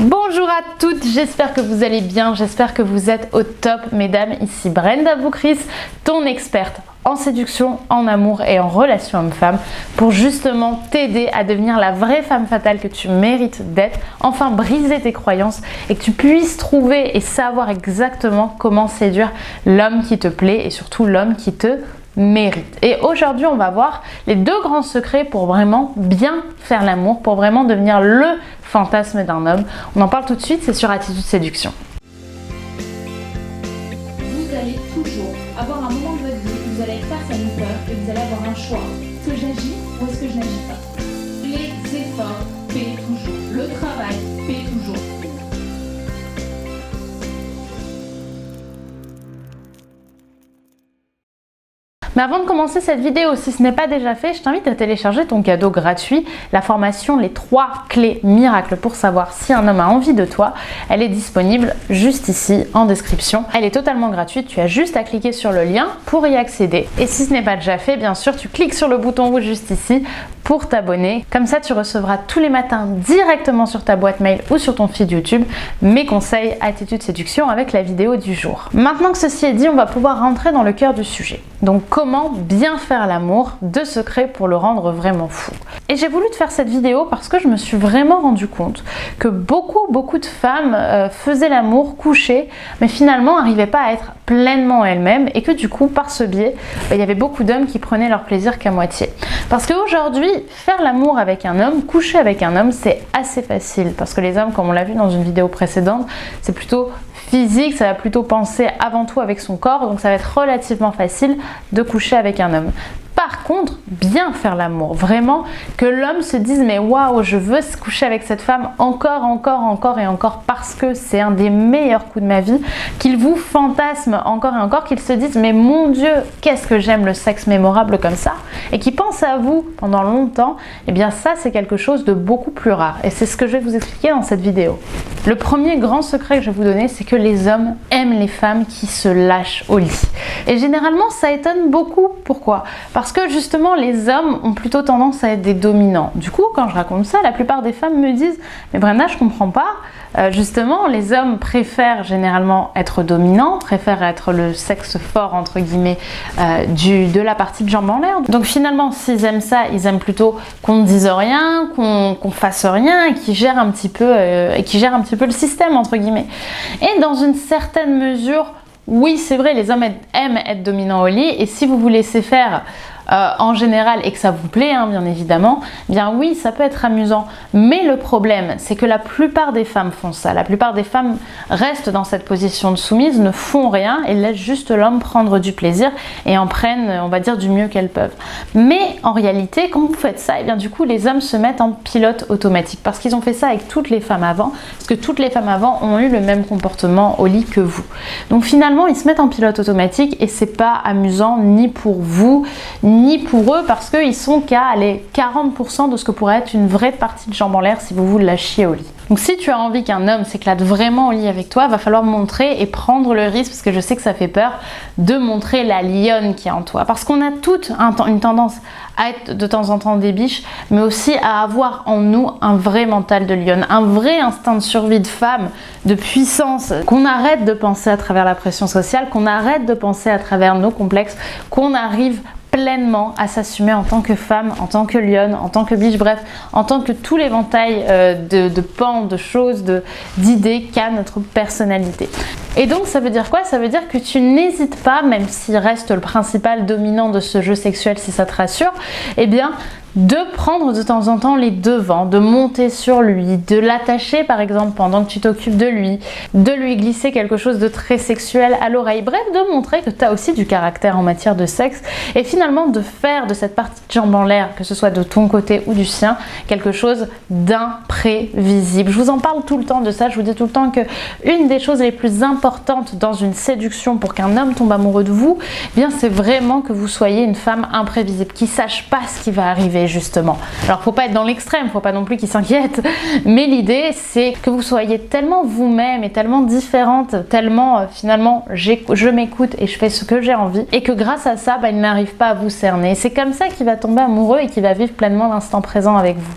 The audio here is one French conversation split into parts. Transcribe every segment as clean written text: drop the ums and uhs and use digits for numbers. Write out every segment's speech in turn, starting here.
Bonjour à toutes, j'espère que vous allez bien, j'espère que vous êtes au top mesdames, ici Brenda Boukris, ton experte en séduction, en amour et en relation homme-femme pour justement t'aider à devenir la vraie femme fatale que tu mérites d'être, enfin briser tes croyances et que tu puisses trouver et savoir exactement comment séduire l'homme qui te plaît et surtout l'homme qui te mérite. Et aujourd'hui on va voir les deux grands secrets pour vraiment bien faire l'amour, pour vraiment devenir le fantasme d'un homme. On en parle tout de suite, c'est sur Attitude Séduction. Vous allez toujours avoir un moment de votre vie où vous allez être face à une peur et vous allez avoir un choix. Est-ce que j'agis ou est-ce que je n'agis pas? Les efforts paient toujours. Le travail paie toujours. Mais avant de commencer cette vidéo, si ce n'est pas déjà fait, je t'invite à télécharger ton cadeau gratuit, la formation Les 3 clés miracles pour savoir si un homme a envie de toi. Elle est disponible juste ici en description. Elle est totalement gratuite, tu as juste à cliquer sur le lien pour y accéder. Et si ce n'est pas déjà fait, bien sûr, tu cliques sur le bouton rouge juste ici pour t'abonner. Comme ça, tu recevras tous les matins directement sur ta boîte mail ou sur ton feed YouTube mes conseils Attitude Séduction avec la vidéo du jour. Maintenant que ceci est dit, on va pouvoir rentrer dans le cœur du sujet. Donc, comment bien faire l'amour, 2 secrets pour le rendre vraiment fou. Et j'ai voulu te faire cette vidéo parce que je me suis vraiment rendu compte que beaucoup de femmes faisaient l'amour, couchaient, mais finalement n'arrivaient pas à être pleinement elles-mêmes et que du coup, par ce biais, il y avait beaucoup d'hommes qui prenaient leur plaisir qu'à moitié. Parce qu'aujourd'hui, faire l'amour avec un homme, coucher avec un homme, c'est assez facile. Parce que les hommes, comme on l'a vu dans une vidéo précédente, c'est plutôt physique, ça va plutôt penser avant tout avec son corps, donc ça va être relativement facile de coucher avec un homme. Par contre, bien faire l'amour, vraiment que l'homme se dise mais waouh, je veux se coucher avec cette femme encore et encore parce que c'est un des meilleurs coups de ma vie, qu'il vous fantasme encore et encore, qu'il se dise mais mon Dieu, qu'est-ce que j'aime le sexe mémorable comme ça, et qu'il pense à vous pendant longtemps, et bien ça c'est quelque chose de beaucoup plus rare et c'est ce que je vais vous expliquer dans cette vidéo. Le premier grand secret que je vais vous donner, c'est que les hommes aiment les femmes qui se lâchent au lit. Et généralement ça étonne beaucoup. Pourquoi? Parce que justement les hommes ont plutôt tendance à être des dominants. Du coup quand je raconte ça, la plupart des femmes me disent mais Brenda, je comprends pas, justement les hommes préfèrent généralement être dominants, préfèrent être le sexe fort entre guillemets de la partie de jambes en l'air. Donc finalement s'ils aiment ça, ils aiment plutôt qu'on ne dise rien, qu'on fasse rien et qu'ils gèrent un petit peu le système entre guillemets. Et dans une certaine mesure, oui, c'est vrai, les hommes aiment être dominants au lit et si vous vous laissez faire en général et que ça vous plaît, hein, bien évidemment, bien oui, ça peut être amusant. Mais le problème, c'est que la plupart des femmes font ça. La plupart des femmes restent dans cette position de soumise, ne font rien et laissent juste l'homme prendre du plaisir et en prennent, on va dire, du mieux qu'elles peuvent. Mais en réalité, quand vous faites ça, et bien du coup, les hommes se mettent en pilote automatique parce qu'ils ont fait ça avec toutes les femmes avant, parce que toutes les femmes avant ont eu le même comportement au lit que vous. Donc finalement, ils se mettent en pilote automatique et c'est pas amusant ni pour vous, ni pour eux parce qu'ils sont qu'à 40% de ce que pourrait être une vraie partie de jambes en l'air si vous vous lâchiez au lit. Donc si tu as envie qu'un homme s'éclate vraiment au lit avec toi, va falloir montrer et prendre le risque, parce que je sais que ça fait peur, de montrer la lionne qui est en toi. Parce qu'on a toute une tendance à être de temps en temps des biches, mais aussi à avoir en nous un vrai mental de lionne, un vrai instinct de survie de femme, de puissance, qu'on arrête de penser à travers la pression sociale, qu'on arrête de penser à travers nos complexes, qu'on arrive pleinement à s'assumer en tant que femme, en tant que lionne, en tant que biche, bref, en tant que tout l'éventail de pans, de choses, d'idées qu'a notre personnalité. Et donc ça veut dire quoi? Ça veut dire que tu n'hésites pas, même s'il reste le principal dominant de ce jeu sexuel si ça te rassure, eh bien de prendre de temps en temps les devants, de monter sur lui, de l'attacher par exemple pendant que tu t'occupes de lui glisser quelque chose de très sexuel à l'oreille, bref, de montrer que tu as aussi du caractère en matière de sexe et finalement de faire de cette partie de jambe en l'air, que ce soit de ton côté ou du sien, quelque chose d'imprévisible. Je vous en parle tout le temps de ça, je vous dis tout le temps que une des choses les plus importantes dans une séduction pour qu'un homme tombe amoureux de vous, eh bien c'est vraiment que vous soyez une femme imprévisible, qui sache pas ce qui va arriver justement. Alors faut pas être dans l'extrême, faut pas non plus qu'il s'inquiète, mais l'idée c'est que vous soyez tellement vous-même et tellement différente, tellement finalement je m'écoute et je fais ce que j'ai envie et que grâce à ça, il n'arrive pas à vous cerner. C'est comme ça qu'il va tomber amoureux et qu'il va vivre pleinement l'instant présent avec vous.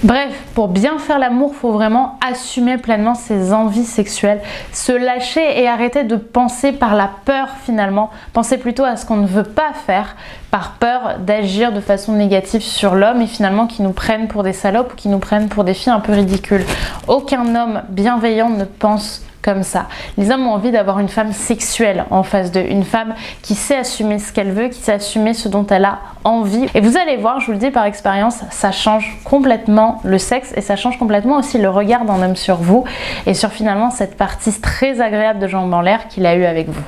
Bref, pour bien faire l'amour, il faut vraiment assumer pleinement ses envies sexuelles, se lâcher et arrêter de penser par la peur finalement, penser plutôt à ce qu'on ne veut pas faire, par peur d'agir de façon négative sur l'homme et finalement qui nous prennent pour des salopes ou qui nous prennent pour des filles un peu ridicules. Aucun homme bienveillant ne pense comme ça. Les hommes ont envie d'avoir une femme sexuelle en face d'eux, une femme qui sait assumer ce qu'elle veut, qui sait assumer ce dont elle a envie. Et vous allez voir, je vous le dis par expérience, ça change complètement le sexe et ça change complètement aussi le regard d'un homme sur vous et sur finalement cette partie très agréable de jambes en l'air qu'il a eue avec vous.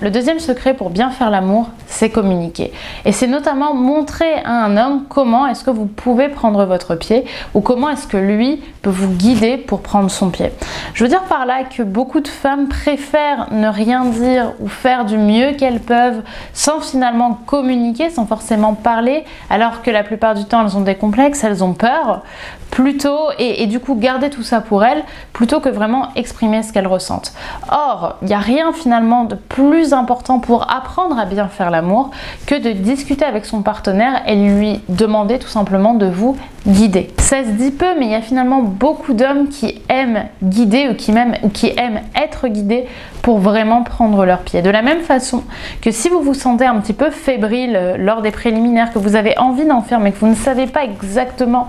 Le deuxième secret pour bien faire l'amour, c'est communiquer. Et c'est notamment montrer à un homme comment est-ce que vous pouvez prendre votre pied ou comment est-ce que lui peut vous guider pour prendre son pied. Je veux dire par là que beaucoup de femmes préfèrent ne rien dire ou faire du mieux qu'elles peuvent sans finalement communiquer, sans forcément parler, alors que la plupart du temps elles ont des complexes, elles ont peur, plutôt et du coup garder tout ça pour elles plutôt que vraiment exprimer ce qu'elles ressentent. Or, il n'y a rien finalement de plus important pour apprendre à bien faire l'amour que de discuter avec son partenaire et lui demander tout simplement de vous guider. Ça se dit peu, mais il y a finalement beaucoup d'hommes qui aiment guider ou qui aiment être guidés pour vraiment prendre leur pied. De la même façon que si vous vous sentez un petit peu fébrile lors des préliminaires, que vous avez envie d'en faire mais que vous ne savez pas exactement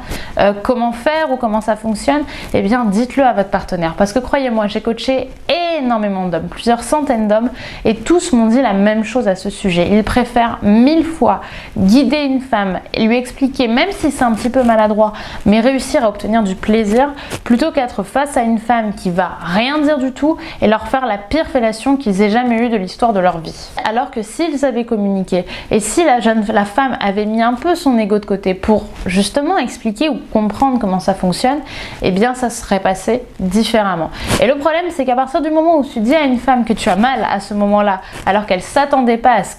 comment faire ou comment ça fonctionne, eh bien dites-le à votre partenaire. Parce que croyez-moi, j'ai coaché énormément d'hommes, plusieurs centaines d'hommes, et tous m'ont dit la même chose à ce sujet. Ils préfèrent 1000 fois guider une femme et lui expliquer, même si c'est un petit peu maladroit, mais réussir à obtenir du plaisir, plutôt qu'être face à une femme qui va rien dire du tout et leur faire la pire fellation qu'ils aient jamais eue de l'histoire de leur vie. Alors que s'ils avaient communiqué et si la femme avait mis un peu son ego de côté pour justement expliquer ou comprendre comment ça fonctionne, eh bien ça serait passé différemment. Et le problème, c'est qu'à partir du moment où tu dis à une femme que tu as mal à ce moment-là, alors qu'elle s'attendait pas à ce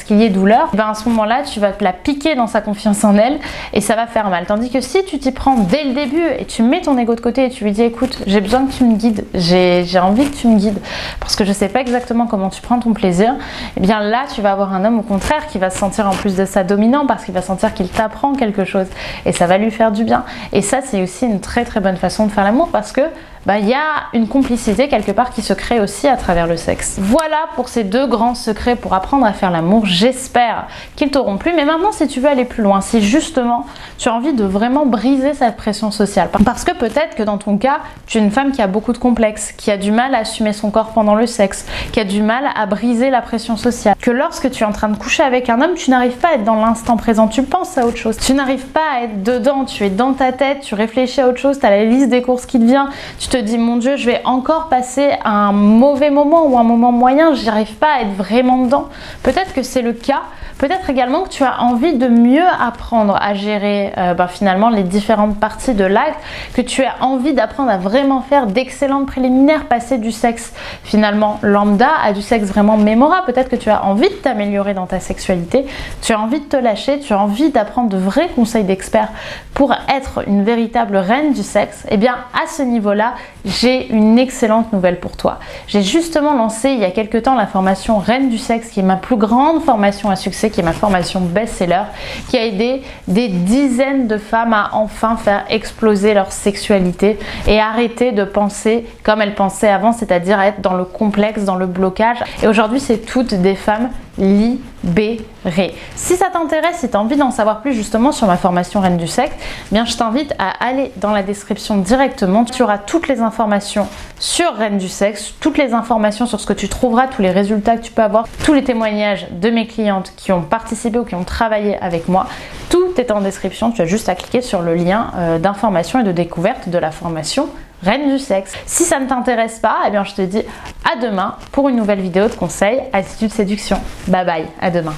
qu'il y ait douleur, ben à ce moment-là, tu vas te la piquer dans sa confiance en elle et ça va faire mal. Tandis que si tu t'y prends dès le début et tu mets ton ego de côté et tu lui dis écoute, j'ai besoin que tu me guides, j'ai envie que tu me guides parce que je sais pas exactement comment tu prends ton plaisir, et bien là tu vas avoir un homme au contraire qui va se sentir en plus de ça dominant parce qu'il va sentir qu'il t'apprend quelque chose et ça va lui faire du bien. Et ça c'est aussi une très très bonne façon de faire l'amour parce que il y a une complicité quelque part qui se crée aussi à travers le sexe. Voilà pour ces deux grands secrets pour apprendre à faire l'amour. J'espère qu'ils t'auront plu. Mais maintenant, si tu veux aller plus loin, si justement tu as envie de vraiment briser cette pression sociale, parce que peut-être que dans ton cas, tu es une femme qui a beaucoup de complexes, qui a du mal à assumer son corps pendant le sexe, qui a du mal à briser la pression sociale, que lorsque tu es en train de coucher avec un homme, tu n'arrives pas à être dans l'instant présent, tu penses à autre chose, tu n'arrives pas à être dedans, tu es dans ta tête, tu réfléchis à autre chose, tu as la liste des courses qui te vient, tu te dis mon Dieu, je vais encore passer un mauvais moment ou un moment moyen, j'y arrive pas à être vraiment dedans. Peut-être que c'est le cas. Peut-être également que tu as envie de mieux apprendre à gérer finalement les différentes parties de l'acte, que tu as envie d'apprendre à vraiment faire d'excellentes préliminaires, passer du sexe finalement lambda à du sexe vraiment mémorable. Peut-être que tu as envie de t'améliorer dans ta sexualité, tu as envie de te lâcher, tu as envie d'apprendre de vrais conseils d'experts pour être une véritable reine du sexe. Et bien à ce niveau-là, j'ai une excellente nouvelle pour toi. J'ai justement lancé il y a quelques temps la formation Reine du sexe, qui est ma plus grande formation à succès, qui est ma formation best-seller, qui a aidé des dizaines de femmes à enfin faire exploser leur sexualité et arrêter de penser comme elles pensaient avant, c'est-à-dire être dans le complexe, dans le blocage. Et aujourd'hui, c'est toutes des femmes libérées. Si ça t'intéresse, si tu as envie d'en savoir plus justement sur ma formation Reine du sexe, bien je t'invite à aller dans la description directement. Tu auras toutes les informations sur Reine du sexe, toutes les informations sur ce que tu trouveras, tous les résultats que tu peux avoir, tous les témoignages de mes clientes qui ont participé ou qui ont travaillé avec moi. Tout est en description, tu as juste à cliquer sur le lien d'information et de découverte de la formation Reine du sexe. Si ça ne t'intéresse pas, eh bien je te dis à demain pour une nouvelle vidéo de conseils Attitude Séduction. Bye bye, à demain.